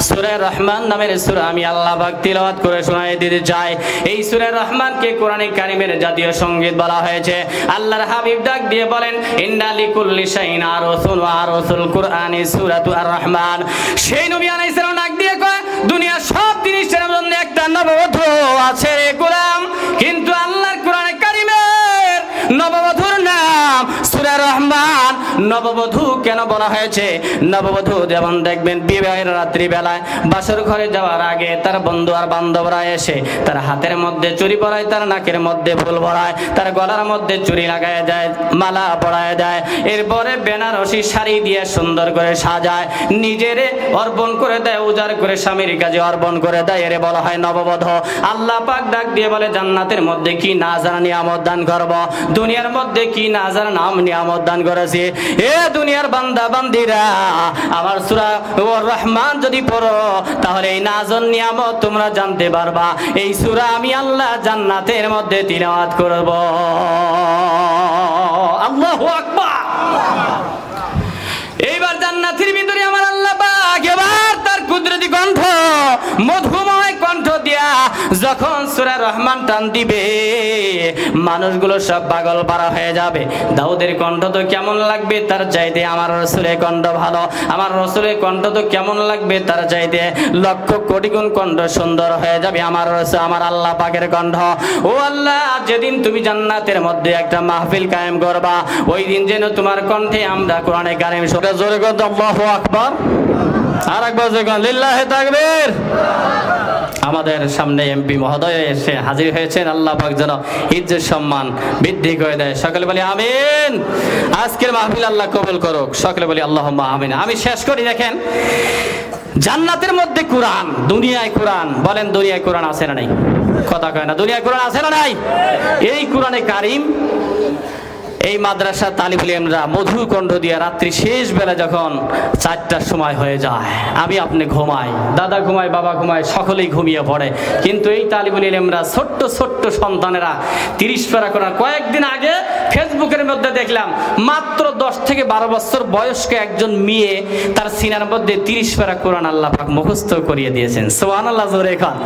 সূরা রহমান নামের সূরা আমি আল্লাহ পাক তিলাওয়াত করে শোনায় দিতে চাই। এই সূরা রহমানকে কোরআনে কারীমের জাতীয় সঙ্গীত বলা হয়েছে। আল্লাহর হাবিব ডাক দিয়ে বলেন, ইন্না লিকুল্লি শাইইন আরসুন ওয়া আরসুল কুরআনি সূরাতু আর রহমান। সেই নবী আলাইহিস সালাম ডাক দিয়ে কয়, দুনিয়ার সব জিনিসের জন্য একটা নববধূ আছে রে গোলাম, কিন্তু আল্লাহর কোরআনে কারীমের নববধূর নাম সূরা রহমান। নববধূ কেন বলা হয়েছে? নববধূ যেমন দেখবেন বিবাহের রাত্রি বেলায় বাসর ঘরে যাওয়ার আগে তার বন্ধু আর বান্ধবরা এসে তার হাতের মধ্যে চুড়ি পরায়, তার নাকের মধ্যে ফুল পরায়, তার গলার মধ্যে চুড়ি লাগায় দেয়, মালা পরায় দেয়, এরপরে বেনারসি শাড়ি দিয়ে সুন্দর করে সাজায়, নিজেরে অর্পণ করে দেয়, উজাড় করে স্বামীর কাজে অর্পণ করে দেয়, এরে বলা হয় নববধূ। আল্লাহ পাক ডাক দিয়ে বলে, জান্নাতের মধ্যে কি না জানা নিয়ামত দান করব, দুনিয়ার মধ্যে কি না জানা নাম নিয়ামত দান করেছি। এ দুনিয়ার বান্দা বান্দিরা, আমার সূরা রহমান যদি পড়ো তাহলে এই নাজন নিয়ামত তোমরা জানতে পারবা। এই সূরা আমি আল্লাহ জান্নাতের মধ্যে তিলাওয়াত করব। আল্লাহু আকবার। এইবার জান্নাতের ভিতরে আমার আল্লাহ পাক এবার তার কুদরতি কণ্ঠ, মধুময় কণ্ঠ দিয়া যখন সূরা রহমান টান দিবে, মানুষগুলো সব পাগল পারা হয়ে যাবে। দাউদের কণ্ঠ তো কেমন লাগবে তার চাইতে আমার রাসূলের কণ্ঠ ভালো, আমার রাসূলের কণ্ঠ তো কেমন লাগবে তার চাইতে লক্ষ কোটি গুণ কণ্ঠ সুন্দর হয়ে যাবে আমার রাসূল, আমার আল্লাহ পাকের কণ্ঠ। ও আল্লাহ, যেদিন তুমি জান্নাতের মধ্যে একটা মাহফিল কায়েম করবা, ওই দিন যেন তোমার কণ্ঠে আমরা কোরআনে কারীম শুনে। জোরে বলুন আল্লাহু আকবার। আর একবার জোরে লিল্লাহি তাকবীর। আমাদের সামনে এমপি মহোদয় এসে হাজির হয়েছেন, আল্লাহ পাক যেন ইজ্জত সম্মান বৃদ্ধি করে দেয়। সকলে বলি আমিন। আজকের মাহফিল আল্লাহ কবুল করুক, সকলে বলি আল্লাহুম্মা আমিন। আমি শেষ করি, দেখেন জান্নাতের মধ্যে কোরআন, দুনিয়ায় কোরআন, বলেন দুনিয়ায় কোরআন আছে না নাই? কথা কয় না, দুনিয়ায় কোরআন আছে না নাই? এই কোরআনে কারীম এই মাদ্রাসা তালিবুল ইলমরা মধুর কণ্ঠ দিয়ে রাত্রি শেষ বেলা যখন 4টার সময় হয়ে যায়, আমি আপনি ঘুমাই, দাদা ঘুমায়, বাবা ঘুমায়, সকলেই ঘুমিয়ে পড়ে, কিন্তু এই তালিবুল ইলমরা ছোট্ট ছোট্ট সন্তানেরা 30 পারা কোরআন। কয়েকদিন আগে ফেসবুকের মধ্যে দেখলাম মাত্র 10 থেকে 12 বছর বয়স্ক একজন মেয়ে তার সিনার মধ্যে 30 পারা কোরআন আল্লাহ পাক মুখস্থ করিয়ে দিয়েছেন। সুবহানাল্লাহ, জোরে খান।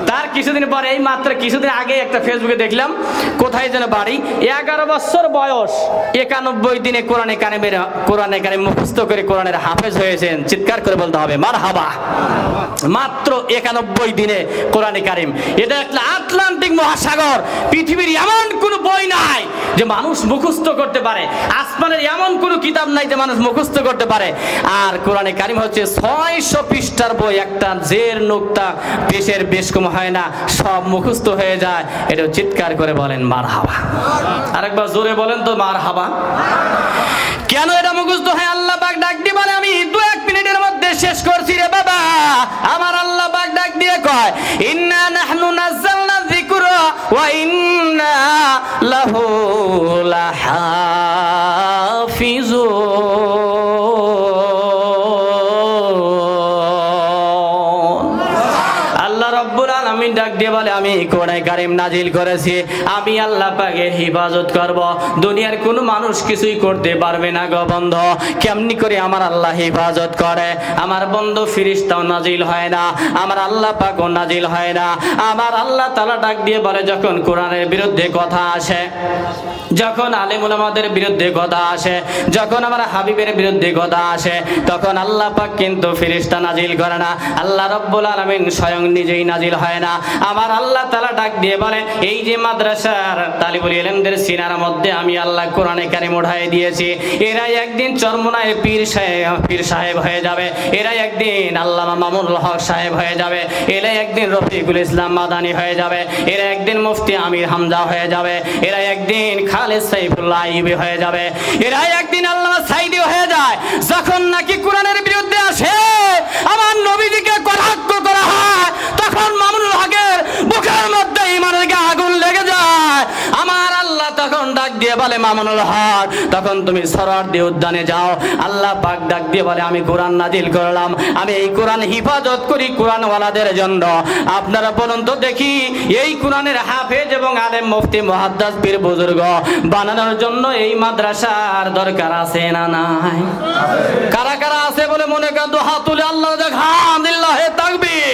তার কিছুদিন পরে, এই মাত্র কিছুদিন আগে একটা ফেসবুকে দেখলাম, কোথায় যেন বাড়ি, 11 বছর বয়স, 91 দিনে কোরআনে কারীম মুখস্থ করে কোরআনের হাফেজ হয়েছেন। চিৎকার করে বলতে হবে মারহাবা। মাত্র 91 দিনে কোরআনে কারীম। এটা একটা আটলান্টিক মহাসাগর, পৃথিবীর এমন কোন বই নাই যে মানুষ মুখস্থ করতে পারে, আসমানের এমন কোন কিতাব নাই যে মানুষ মুখস্থ করতে পারে। আর কোরআনে কারীম হচ্ছে 600 পৃষ্ঠার বই, একটা জের নুক্তা পেশের বেশ কম হয় না, সব মুখস্থ হয়ে যায়। এটা চিৎকার করে বলেন মারহাবা। আরেকবার জোরে বলেন তো মারহাবা। কেন এটা মুখস্থ হয়? আল্লাহ পাক ডাক দিয়ে বলে, আমি 2-1 মিনিটের মধ্যে শেষ করছি রে বাবা। আমার আল্লাহ পাক ডাক দিয়ে কয়, ইন্না নাহনু নাযালনা যিকরা ওয়া ইন্না লাহু লাহাফিজুন। আল্লাহ রাব্বুল আলামিন ডাক দিয়ে বলে, আমি কোরআনে কোরআনে কারীম নাজিল করেছি, আমি আল্লাহ পাকের হিফাজত করব, দুনিয়ার কোনো মানুষ কিছুই করতে পারবে না গো বন্ধু। কেমনি করে আমার আল্লাহ হিফাজত করে? আমার বন্ধু ফেরেশতাও নাজিল হয় না, আমার আল্লাহ পাকও নাজিল হয় না। আমার আল্লাহ তাআলা ডাক দিয়ে বলে, যখন কোরআনের বিরুদ্ধে কথা আসে, যখন আলেম উলামাদের বিরুদ্ধে কথা আসে, যখন আমার হাবিবের বিরুদ্ধে কথা আসে, তখন আল্লাহ পাক কিন্তু ফেরেশতা নাজিল করে না, আল্লাহ রাব্বুল আলামিন স্বয়ং নিজেই নাজিল হয় না। আমার আল্লাহ তাআলা ডাক দিয়ে বলে, এই যে মাদ্রাসার তালিবুল ইলমদের সিনার মধ্যে আমি আল্লাহ কোরআনে কারীম উঠাই দিয়েছি, এরা একদিন চরমোনায় পীর সাহেব হয়ে যাবে, এরা একদিন আল্লামা মামুনুল হক সাহেব হয়ে যাবে, এরা একদিন রফিকুল ইসলাম মাদানী হয়ে যাবে, এরা একদিন মুফতি আমির হামজা হয়ে যাবে, এরা একদিন খালেদ সাইফুল্লাহ আইয়ুবী হয়ে যাবে, এরা একদিন আল্লামা সাইদি হয়ে যায়। যখন নাকি কোরআনের বিরুদ্ধে আসে, আমার নবীজিকে কটাক্ষ করা হয়, তখন মামুনুল হকের বুকের মধ্যে ঈমানের আগুন লেগে যায়। আমার আল্লাহ তখন ডাক দিয়ে বলে, মামুনুল হক, তখন তুমি সরোয়ার্দী উদ্যানে যাও। আল্লাহ পাক ডাক দিয়ে বলে, আমি কোরআন নাজিল করলাম, আমি এই কোরআন হিফাজত করি কোরআনওয়ালাদের জন্য। আপনারা বলুন তো দেখি, এই কোরআনের হাফেজ এবং আলেম মুফতি মুহাদ্দিস পীর বুজুর্গ বানানোর জন্য এই মাদ্রাসার দরকার আছে না নাই? কারা কারা আছে বলে মনে করেন? হাত তুলে আল্লাহ দেখান, লিল্লাহি তাকবীর।